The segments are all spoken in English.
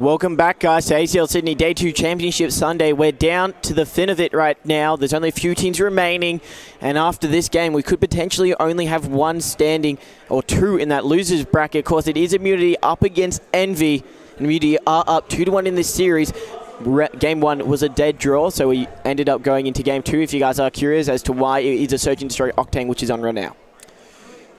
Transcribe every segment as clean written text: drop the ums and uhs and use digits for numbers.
Welcome back, guys, to ACL Sydney Day 2 Championship Sunday. We're down to the fin of it right now. There's only a few teams remaining, and after this game, we could potentially only have one standing, or two in that losers bracket. Of course, it is Immunity up against Envy. Immunity are up 2-1 in this series. Game 1 was a dead draw, so we ended up going into Game 2, if you guys are curious as to why it is a Search and Destroy Octane, which is on right now.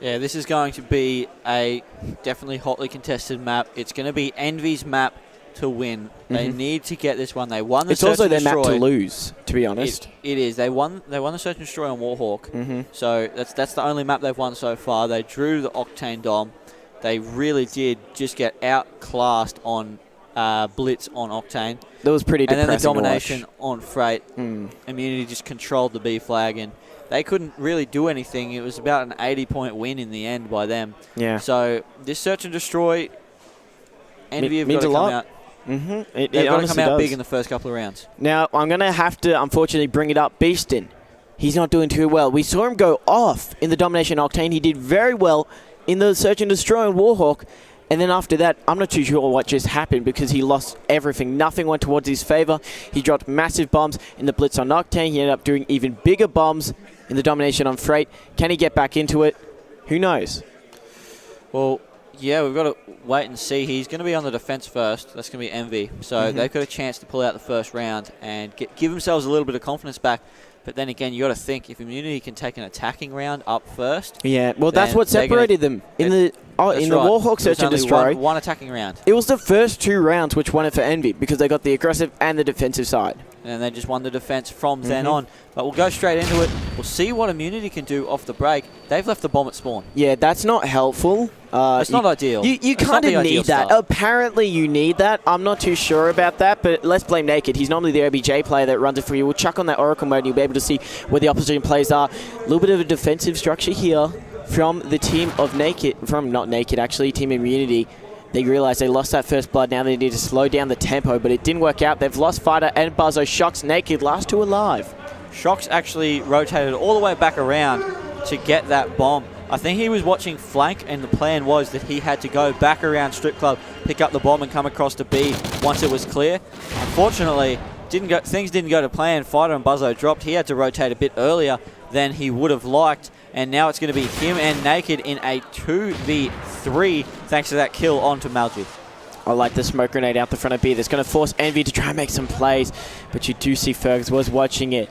Yeah, this is going to be a definitely hotly contested map. It's going to be Envy's map to win. They need to get this one. They won the Search and Destroy. It's also their map to lose, to be honest. It is. They won the Search and Destroy on Warhawk. So that's the only map they've won so far. They drew the Octane Dom. They really did just get outclassed on Blitz on Octane. That was pretty depressing. And then the domination on Freight. Immunity just controlled the B flag, and they couldn't really do anything. It was about an 80-point win in the end by them. Yeah. So this Search and Destroy, Envy have got to come out. They've got to come out big in the first couple of rounds. Now, I'm going to have to, unfortunately, bring it up. Beaston, he's not doing too well. We saw him go off in the Domination Octane. He did very well in the Search and Destroy on Warhawk. And then after that, I'm not too sure what just happened because he lost everything. Nothing went towards his favor. He dropped massive bombs in the Blitz on Octane. He ended up doing even bigger bombs in the Domination on Freight. Can he get back into it? Who knows? Well, yeah, we've got to wait and see. He's going to be on the defense first. That's going to be Envy. So they've got a chance to pull out the first round and give themselves a little bit of confidence back. But then again, you got to think if Immunity can take an attacking round up first. Yeah, well, that's what separated them in the Warhawk Search and Destroy. One attacking round. It was the first two rounds which won it for Envy because they got the aggressive and the defensive side. And they just won the defense from then on. But we'll go straight into it. We'll see what Immunity can do off the break. They've left the bomb at spawn. Yeah, that's not helpful. It's not ideal. You kind of need that. Apparently you need that. I'm not too sure about that, but let's blame Naked. He's normally the OBJ player that runs it for you. We'll chuck on that Oracle mode and you'll be able to see where the opposition players are. A little bit of a defensive structure here from the team of Naked, not Naked actually, Team Immunity. They realized they lost that first blood. Now they need to slow down the tempo, but it didn't work out. They've lost Fighter and Buzzo. Shocks Naked, last two alive. Shocks actually rotated all the way back around to get that bomb. I think he was watching flank, and the plan was that he had to go back around Strip Club, pick up the bomb, and come across to B once it was clear. Unfortunately, things didn't go to plan. Fighter and Buzzo dropped. He had to rotate a bit earlier than he would have liked. And now it's going to be him and Naked in a 2v3 thanks to that kill onto Malji. I like the smoke grenade out the front of B. That's going to force Envy to try and make some plays. But you do see Fergus was watching it.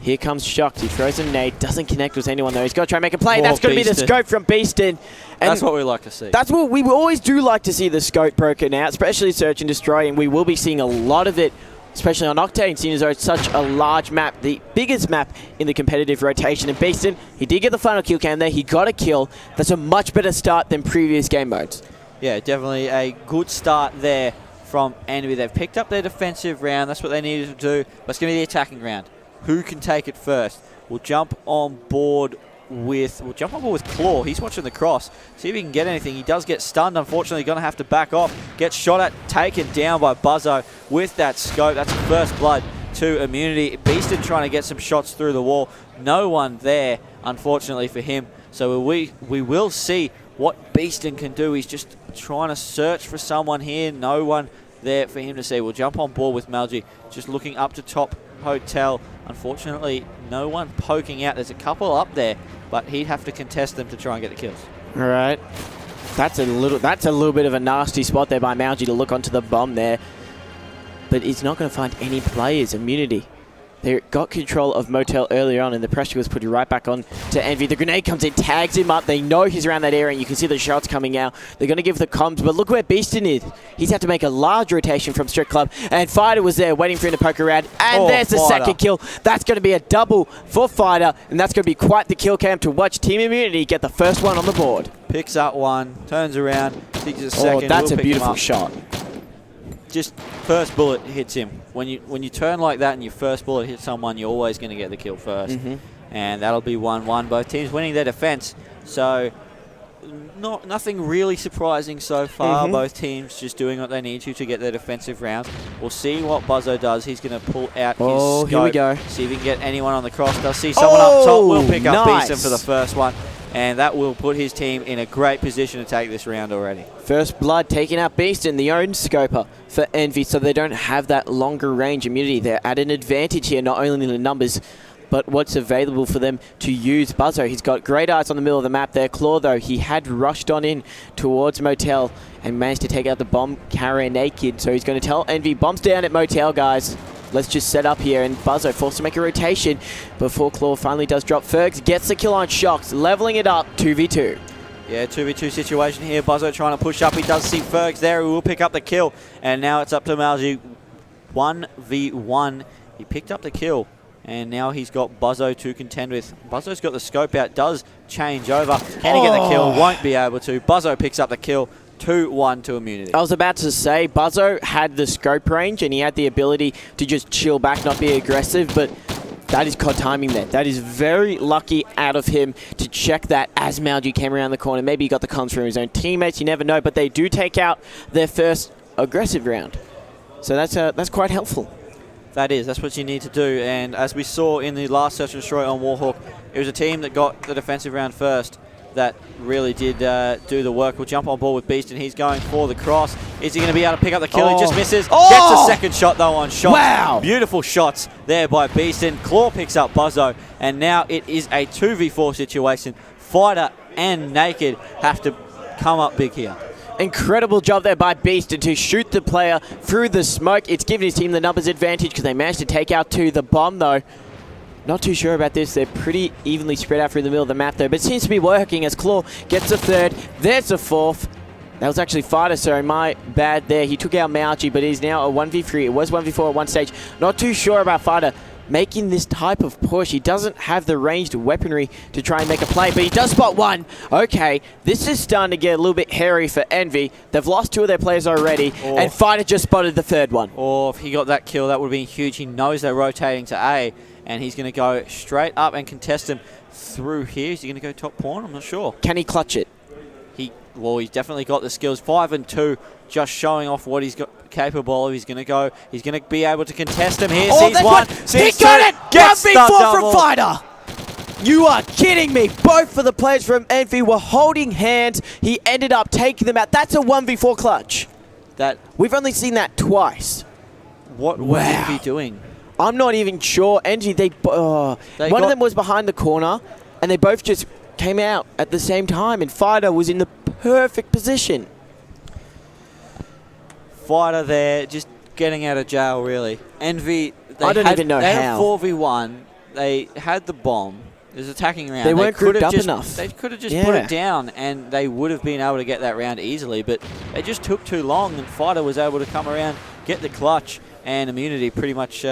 Here comes Shocked. He throws a nade. Doesn't connect with anyone, though. He's got to try and make a play. That's going to be the scope from Beaston. That's what we like to see. That's what we always do like to see, the scope broken out, especially Search and Destroy. And we will be seeing a lot of it, especially on Octane, seeing as though it's such a large map, the biggest map in the competitive rotation. And Beaston, he did get the final kill cam there. He got a kill. That's a much better start than previous game modes. Yeah, definitely a good start there from Envy. They've picked up their defensive round. That's what they needed to do. But it's going to be the attacking round. Who can take it first? We'll jump on board with Claw. He's watching the cross. See if he can get anything. He does get stunned. Unfortunately, going to have to back off. Gets shot at, taken down by Buzzo with that scope. That's first blood to Immunity. Beaston trying to get some shots through the wall. No one there, unfortunately for him. So we will see what Beaston can do. He's just trying to search for someone here. No one there for him to see. We'll jump on board with Malji. Just looking up to top hotel. Unfortunately, no one poking out. There's a couple up there, but he'd have to contest them to try and get the kills. All right. That's a little bit of a nasty spot there by Malji to look onto the bomb there. But he's not going to find any players. Immunity. They got control of Motel earlier on, and the pressure was put right back on to Envy. The grenade comes in, tags him up. They know he's around that area, and you can see the shots coming out. They're going to give the comms, but look where Beaston is. He's had to make a large rotation from Strip Club, and Fighter was there waiting for him to poke around, and there's the second kill. That's going to be a double for Fighter, and that's going to be quite the kill cam to watch Team Immunity get the first one on the board. Picks up one, turns around, takes a second. Oh, that's a beautiful shot. Just first bullet hits him. When you turn like that and your first bullet hits someone, you're always going to get the kill first. And that'll be 1-1. Both teams winning their defense. So nothing really surprising so far. Both teams just doing what they need to get their defensive rounds. We'll see what Buzzo does. He's going to pull out his scope. Here we go. See if he can get anyone on the cross. Does see someone up top. We'll pick up Beaston for the first one. and that will put his team in a great position to take this round already. First blood taking out Beaston, the own scoper for Envy, so they don't have that longer range immunity. They're at an advantage here, not only in the numbers, but what's available for them to use. Buzzo, he's got great eyes on the middle of the map there. Claw, though, he had rushed on in towards Motel and managed to take out the bomb carrier naked. So he's going to tell Envy, bombs down at Motel, guys. Let's just set up here. And Buzzo forced to make a rotation before Claw finally does drop. Fergs gets the kill on Shocks, leveling it up 2v2. Yeah, 2v2 situation here. Buzzo trying to push up. He does see Fergs there, who will pick up the kill. And now it's up to Malji. 1v1. He picked up the kill. And now he's got Buzzo to contend with. Buzzo's got the scope out, does change over. Can he get the kill? Won't be able to. Buzzo picks up the kill. 2-1 to Immunity. I was about to say, Buzzo had the scope range and he had the ability to just chill back, not be aggressive, but that is CoD timing there. That is very lucky out of him to check that as Malji came around the corner. Maybe he got the cons from his own teammates, you never know, but they do take out their first aggressive round. So that's quite helpful. That's what you need to do. And as we saw in the last Search and Destroy on Warhawk, it was a team that got the defensive round first that really did do the work. We'll jump on board with Beast, and he's going for the cross. Is he going to be able to pick up the kill? He just misses. Gets a second shot, though, on shots. Wow. Beautiful shots there by Beast. And Claw picks up Buzzo, and now it is a 2v4 situation. Fighter and Naked have to come up big here. Incredible job there by Beaston to shoot the player through the smoke. It's given his team the numbers advantage because they managed to take out the bomb, though. Not too sure about this. They're pretty evenly spread out through the middle of the map, though. But it seems to be working as Claw gets a third. There's a fourth. That was actually Fighter, so my bad there. He took out Mauchi, but he's now a 1v3. It was 1v4 at one stage. Not too sure about Fighter making this type of push. He doesn't have the ranged weaponry to try and make a play, but he does spot one. Okay, this is starting to get a little bit hairy for Envy. They've lost two of their players already, and Fighter just spotted the third one. If he got that kill, that would have been huge. He knows they're rotating to A, and he's going to go straight up and contest him through here. Is he going to go top pawn? I'm not sure. Can he clutch it? He's definitely got the skills. 5 and 2, just showing off what he's capable of. He's going to be able to contest him here. Sees one. He got it! 1v4 from Fighter! You are kidding me. Both of the players from Envy were holding hands. He ended up taking them out. That's a 1v4 clutch. We've only seen that twice. What was Envy doing? I'm not even sure. Envy, one of them was behind the corner, and they both just came out at the same time, and Fighter was in the perfect position. Fighter there, just getting out of jail, really. Envy, I don't even know how. They had a 4v1. They had the bomb. It was attacking round. They weren't grouped up enough. They could have just put it down, and they would have been able to get that round easily, but they just took too long, and Fighter was able to come around, get the clutch, and Immunity pretty much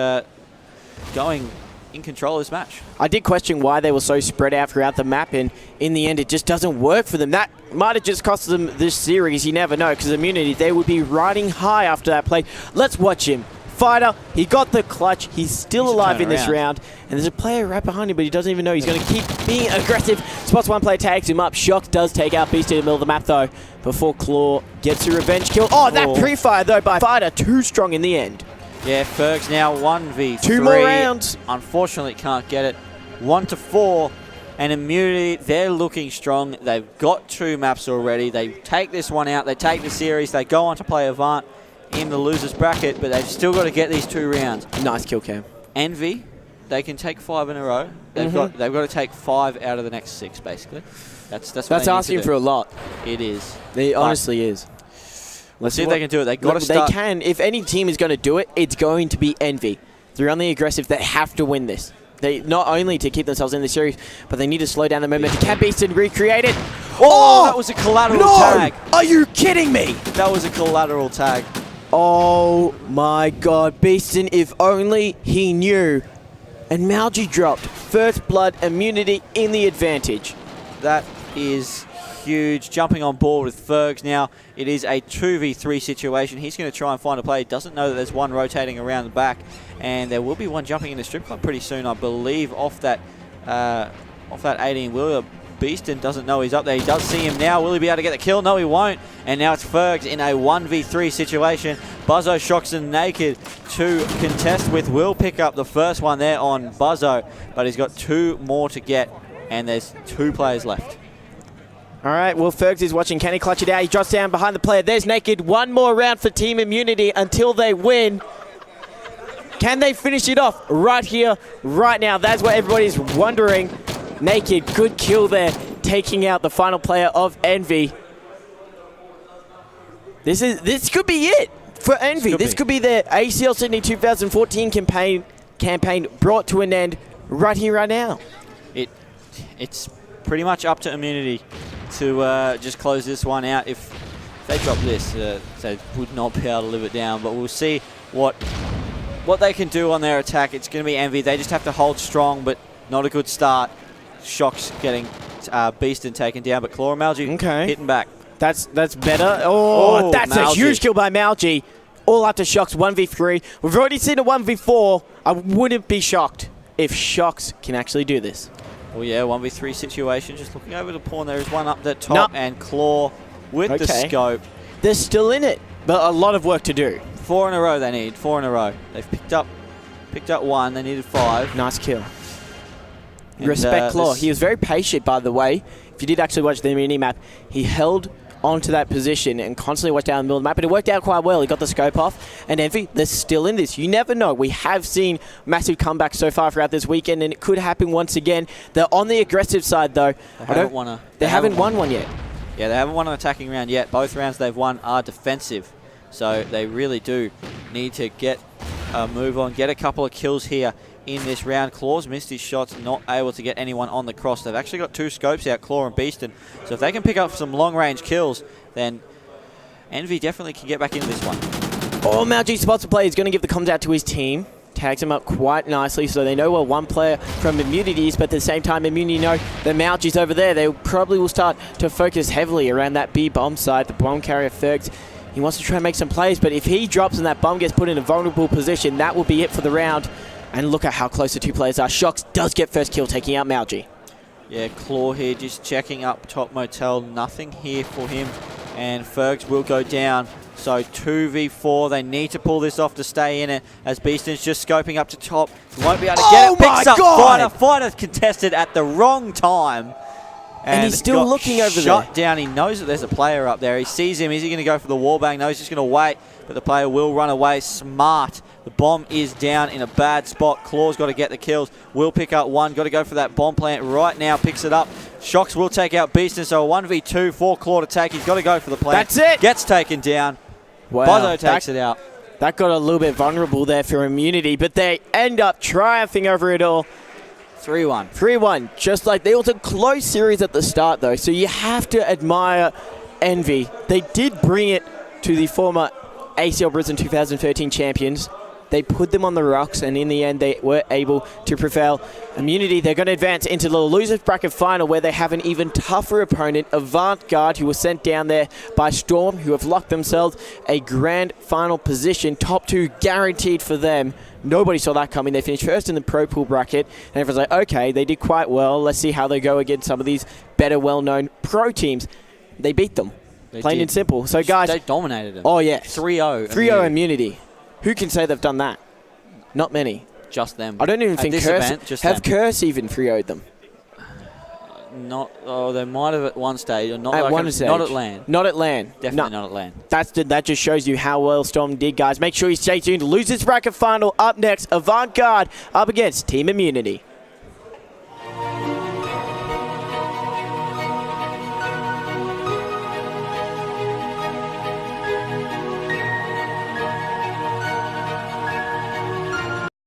going in control of this match. I did question why they were so spread out throughout the map, and in the end it just doesn't work for them. That might have just cost them this series, you never know, because Immunity, they would be riding high after that play. Let's watch him. Fighter, he got the clutch, he's still alive in this round, and there's a player right behind him, but he doesn't even know. He's going to keep being aggressive. Spots one player, tags him up. Shocks does take out Beast in the middle of the map, though, before Claw gets a revenge kill. That pre-fire, though, by Fighter, too strong in the end. Yeah, Fergs now 1v3. 2 more rounds. Unfortunately, can't get it. 1-4. And Immunity, they're looking strong. They've got 2 maps already. They take this one out. They take the series. They go on to play Avant in the loser's bracket, but they've still got to get these 2 rounds. Nice kill cam. Envy, they can take 5 in a row. They've got to take 5 out of the next 6, basically. That's asking for a lot. It is. It honestly is. Let's see if they can do it. They've got to start. They can. If any team is going to do it, it's going to be Envy. They're on the aggressive. They have to win this. They not only to keep themselves in the series, but they need to slow down the momentum. Can Beaston recreate it? That was a collateral tag. Are you kidding me? That was a collateral tag. Oh my God, Beaston, if only he knew. And Malji dropped. First blood, Immunity in the advantage. That is huge. Jumping on board with Fergs now. It is a 2v3 situation. He's going to try and find a play. He doesn't know that there's one rotating around the back, and there will be one jumping in the strip club pretty soon, I believe, off that 18-wheeler. Beaston doesn't know he's up there. He does see him now. Will he be able to get the kill? No, he won't. And now it's Fergs in a 1v3 situation. Buzzo, Shocks, and Naked to contest with. Will pick up the first one there on Buzzo, but he's got 2 more to get, and there's 2 players left. All right, well, Fergs is watching. Can he clutch it out? He drops down behind the player. There's Naked. One more round for Team Immunity until they win. Can they finish it off right here, right now? That's what everybody's wondering. Naked, good kill there, taking out the final player of Envy. This could be it for Envy. This could be their ACL Sydney 2014 campaign brought to an end right here, right now. It's pretty much up to Immunity to just close this one out. If they drop this, they would not be able to live it down. But we'll see what they can do on their attack. It's going to be Envy. They just have to hold strong, but not a good start. Shock's getting Beaston taken down, but Claw and Malgi hitting back. That's better. Oh, that's Malgi. A huge kill by Malgi. All up to Shock's 1v3. We've already seen a 1v4. I wouldn't be shocked if Shocks can actually do this. Oh yeah, 1v3 situation. Just looking over the pawn, there is one up the top, and Claw with the scope. They're still in it, but a lot of work to do. 4 in a row they need, 4 in a row. They've picked up one, they needed 5. Nice kill. And respect Claw. He was very patient, by the way. If you did actually watch the mini-map, he held onto that position and constantly watched down the middle of the map, but it worked out quite well. He got the scope off, and Envy, they're still in this. You never know. We have seen massive comebacks so far throughout this weekend, and it could happen once again. They're on the aggressive side, though. They haven't won one yet. Yeah, they haven't won an attacking round yet. Both rounds they've won are defensive, so they really do need to get a move on, get a couple of kills here in this round. Claw's missed his shots, not able to get anyone on the cross. They've actually got 2 scopes out, Claw and Beaston. So if they can pick up some long-range kills, then Envy definitely can get back into this one. Oh, Malgi spots a play. He's going to give the comms out to his team. Tags him up quite nicely, so they know where one player from Immunity is, but at the same time, Immunity know that Malgi's over there. They probably will start to focus heavily around that B-bomb side. The bomb carrier, Fergs, he wants to try and make some plays, but if he drops and that bomb gets put in a vulnerable position, that will be it for the round. And look at how close the 2 players are. Shocks does get first kill, taking out Malgi. Yeah, Claw here just checking up top motel. Nothing here for him. And Fergs will go down. So 2v4. They need to pull this off to stay in it. As Beaston's just scoping up to top. He won't be able to get it. Picks up Fighter. Fighter contested at the wrong time. And he's still looking over there. Shot down. He knows that there's a player up there. He sees him. Is he going to go for the wallbang? No, he's just going to wait. But the player will run away. Smart. The bomb is down in a bad spot. Claw's got to get the kills. Will pick up one. Got to go for that bomb plant right now. Picks it up. Shocks will take out Beaston. So a 1v2 for Claw to take. He's got to go for the plant. That's it. Gets taken down. Wow. Bozzo takes it out. That got a little bit vulnerable there for Immunity, but they end up triumphing over it all. 3-1. 3-1. Just like they was a close series at the start, though, so you have to admire Envy. They did bring it to the former ACL Brisbane 2013 champions. They put them on the rocks, and in the end, they were able to prevail. Immunity, they're going to advance into the losers bracket final, where they have an even tougher opponent, Avant-Garde, who was sent down there by Storm, who have locked themselves a grand final position. Top 2 guaranteed for them. Nobody saw that coming. They finished first in the Pro Pool bracket, and everyone's like, okay, they did quite well. Let's see how they go against some of these better, well-known pro teams. They beat them, plain and simple. So, guys, they dominated them. Oh, yeah. 3-0. 3-0 Immunity. Who can say they've done that? Not many. Just them. I don't even think Curse even 3-0'd them. Not. Oh, they might have at one stage. Or not at like one stage. Not at LAN. Not at LAN. Definitely not at LAN. That just shows you how well Storm did, guys. Make sure you stay tuned. Losers bracket final up next. Avant-Garde up against Team Immunity.